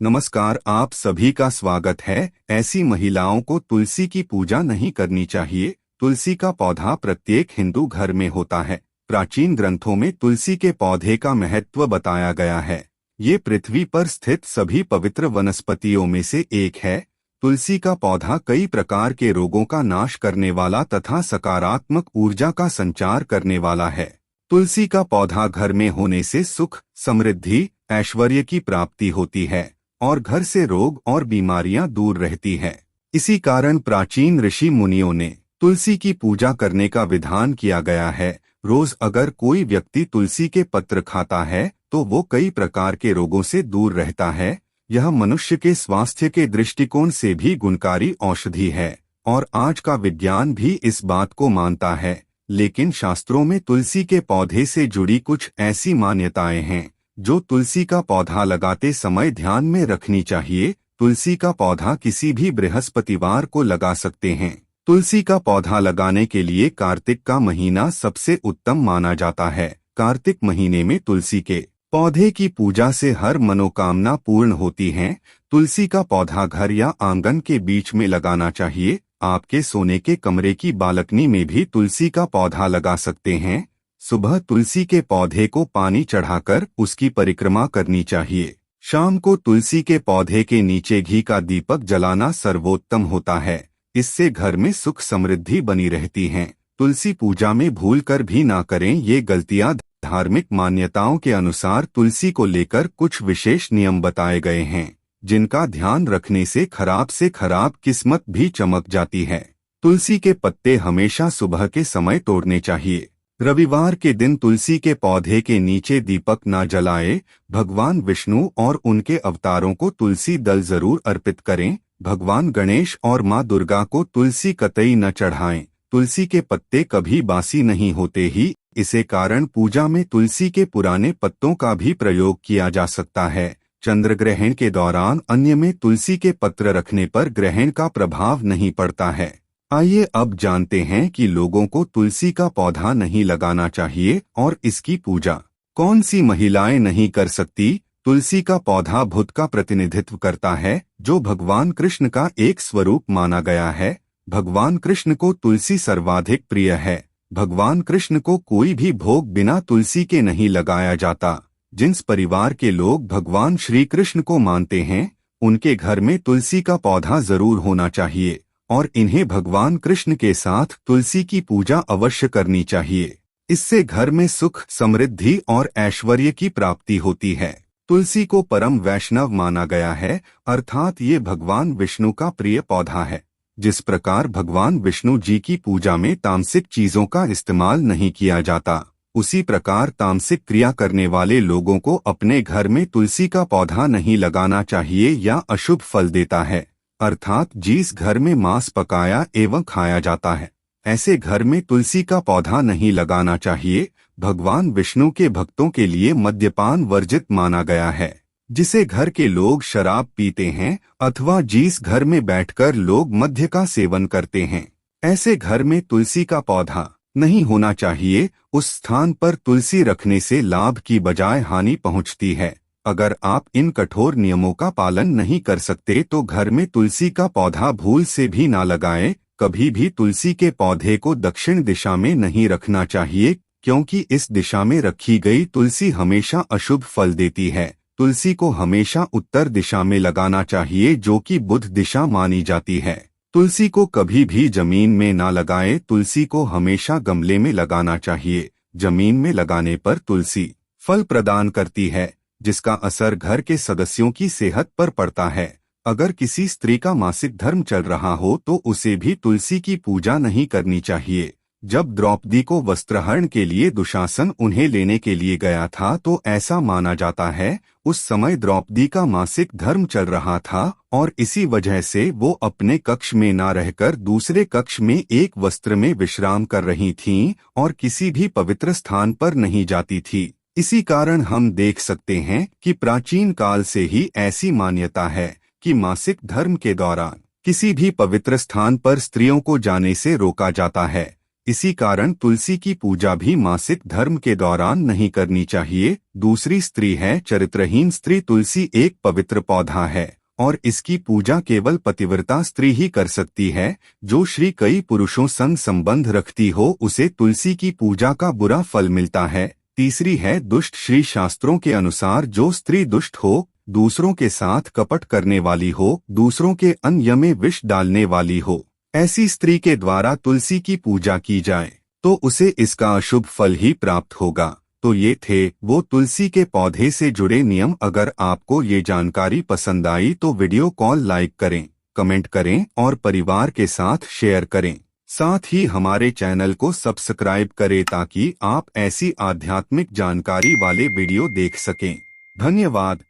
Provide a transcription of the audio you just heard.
नमस्कार, आप सभी का स्वागत है। ऐसी महिलाओं को तुलसी की पूजा नहीं करनी चाहिए। तुलसी का पौधा प्रत्येक हिंदू घर में होता है। प्राचीन ग्रंथों में तुलसी के पौधे का महत्व बताया गया है। ये पृथ्वी पर स्थित सभी पवित्र वनस्पतियों में से एक है। तुलसी का पौधा कई प्रकार के रोगों का नाश करने वाला तथा सकारात्मक ऊर्जा का संचार करने वाला है। तुलसी का पौधा घर में होने से सुख, समृद्धि, ऐश्वर्य की प्राप्ति होती है और घर से रोग और बीमारियां दूर रहती हैं। इसी कारण प्राचीन ऋषि मुनियों ने तुलसी की पूजा करने का विधान किया गया है। रोज अगर कोई व्यक्ति तुलसी के पत्र खाता है तो वो कई प्रकार के रोगों से दूर रहता है। यह मनुष्य के स्वास्थ्य के दृष्टिकोण से भी गुणकारी औषधि है और आज का विज्ञान भी इस बात को मानता है। लेकिन शास्त्रों में तुलसी के पौधे से जुड़ी कुछ ऐसी मान्यताएं हैं जो तुलसी का पौधा लगाते समय ध्यान में रखनी चाहिए। तुलसी का पौधा किसी भी बृहस्पतिवार को लगा सकते हैं। तुलसी का पौधा लगाने के लिए कार्तिक का महीना सबसे उत्तम माना जाता है। कार्तिक महीने में तुलसी के पौधे की पूजा से हर मनोकामना पूर्ण होती है। तुलसी का पौधा घर या आंगन के बीच में लगाना चाहिए। आपके सोने के कमरे की बालकनी में भी तुलसी का पौधा लगा सकते हैं। सुबह तुलसी के पौधे को पानी चढ़ाकर उसकी परिक्रमा करनी चाहिए। शाम को तुलसी के पौधे के नीचे घी का दीपक जलाना सर्वोत्तम होता है। इससे घर में सुख समृद्धि बनी रहती है। तुलसी पूजा में भूलकर भी ना करें ये गलतियां। धार्मिक मान्यताओं के अनुसार तुलसी को लेकर कुछ विशेष नियम बताए गए हैं जिनका ध्यान रखने से खराब किस्मत भी चमक जाती है। तुलसी के पत्ते हमेशा सुबह के समय तोड़ने चाहिए। रविवार के दिन तुलसी के पौधे के नीचे दीपक न जलाए। भगवान विष्णु और उनके अवतारों को तुलसी दल जरूर अर्पित करें। भगवान गणेश और माँ दुर्गा को तुलसी कतई न चढ़ाएं। तुलसी के पत्ते कभी बासी नहीं होते ही इसे कारण पूजा में तुलसी के पुराने पत्तों का भी प्रयोग किया जा सकता है। चंद्र ग्रहण के दौरान अन्य में तुलसी के पत्र रखने पर ग्रहण का प्रभाव नहीं पड़ता है। आइए अब जानते हैं कि लोगों को तुलसी का पौधा नहीं लगाना चाहिए और इसकी पूजा कौन सी महिलाएं नहीं कर सकती। तुलसी का पौधा बुध का प्रतिनिधित्व करता है जो भगवान कृष्ण का एक स्वरूप माना गया है। भगवान कृष्ण को तुलसी सर्वाधिक प्रिय है। भगवान कृष्ण को कोई भी भोग बिना तुलसी के नहीं लगाया जाता। जिस परिवार के लोग भगवान श्री कृष्ण को मानते हैं उनके घर में तुलसी का पौधा जरूर होना चाहिए और इन्हें भगवान कृष्ण के साथ तुलसी की पूजा अवश्य करनी चाहिए। इससे घर में सुख, समृद्धि और ऐश्वर्य की प्राप्ति होती है। तुलसी को परम वैष्णव माना गया है, अर्थात ये भगवान विष्णु का प्रिय पौधा है। जिस प्रकार भगवान विष्णु जी की पूजा में तामसिक चीजों का इस्तेमाल नहीं किया जाता, उसी प्रकार तामसिक क्रिया करने वाले लोगों को अपने घर में तुलसी का पौधा नहीं लगाना चाहिए या अशुभ फल देता है। अर्थात जिस घर में मांस पकाया एवं खाया जाता है ऐसे घर में तुलसी का पौधा नहीं लगाना चाहिए। भगवान विष्णु के भक्तों के लिए मद्यपान वर्जित माना गया है। जिसे घर के लोग शराब पीते हैं अथवा जिस घर में बैठकर लोग मद्य का सेवन करते हैं ऐसे घर में तुलसी का पौधा नहीं होना चाहिए। उस स्थान पर तुलसी रखने से लाभ की बजाय हानि पहुंचती है। अगर आप इन कठोर नियमों का पालन नहीं कर सकते तो घर में तुलसी का पौधा भूल से भी ना लगाएं। कभी भी तुलसी के पौधे को दक्षिण दिशा में नहीं रखना चाहिए क्योंकि इस दिशा में रखी गई तुलसी हमेशा अशुभ फल देती है। तुलसी को हमेशा उत्तर दिशा में लगाना चाहिए जो कि बुध दिशा मानी जाती है। तुलसी को कभी भी जमीन में ना लगाएं। तुलसी को हमेशा गमले में लगाना चाहिए। जमीन में लगाने पर तुलसी फल प्रदान करती है जिसका असर घर के सदस्यों की सेहत पर पड़ता है। अगर किसी स्त्री का मासिक धर्म चल रहा हो तो उसे भी तुलसी की पूजा नहीं करनी चाहिए। जब द्रौपदी को वस्त्रहरण के लिए दुशासन उन्हें लेने के लिए गया था तो ऐसा माना जाता है उस समय द्रौपदी का मासिक धर्म चल रहा था और इसी वजह से वो अपने कक्ष में ना रहकर दूसरे कक्ष में एक वस्त्र में विश्राम कर रही थीं और किसी भी पवित्र स्थान पर नहीं जाती थी। इसी कारण हम देख सकते हैं कि प्राचीन काल से ही ऐसी मान्यता है कि मासिक धर्म के दौरान किसी भी पवित्र स्थान पर स्त्रियों को जाने से रोका जाता है। इसी कारण तुलसी की पूजा भी मासिक धर्म के दौरान नहीं करनी चाहिए। दूसरी स्त्री है चरित्रहीन स्त्री। तुलसी एक पवित्र पौधा है और इसकी पूजा केवल पतिव्रता स्त्री ही कर सकती है। जो श्री कई पुरुषों संग संबंध रखती हो उसे तुलसी की पूजा का बुरा फल मिलता है। तीसरी है दुष्ट। श्री शास्त्रों के अनुसार जो स्त्री दुष्ट हो, दूसरों के साथ कपट करने वाली हो, दूसरों के अन्न में विष डालने वाली हो, ऐसी स्त्री के द्वारा तुलसी की पूजा की जाए तो उसे इसका अशुभ फल ही प्राप्त होगा। तो ये थे वो तुलसी के पौधे से जुड़े नियम। अगर आपको ये जानकारी पसंद आई तो वीडियो कॉल लाइक करें, कमेंट करें और परिवार के साथ शेयर करें। साथ ही हमारे चैनल को सब्सक्राइब करें ताकि आप ऐसी आध्यात्मिक जानकारी वाले वीडियो देख सकें। धन्यवाद।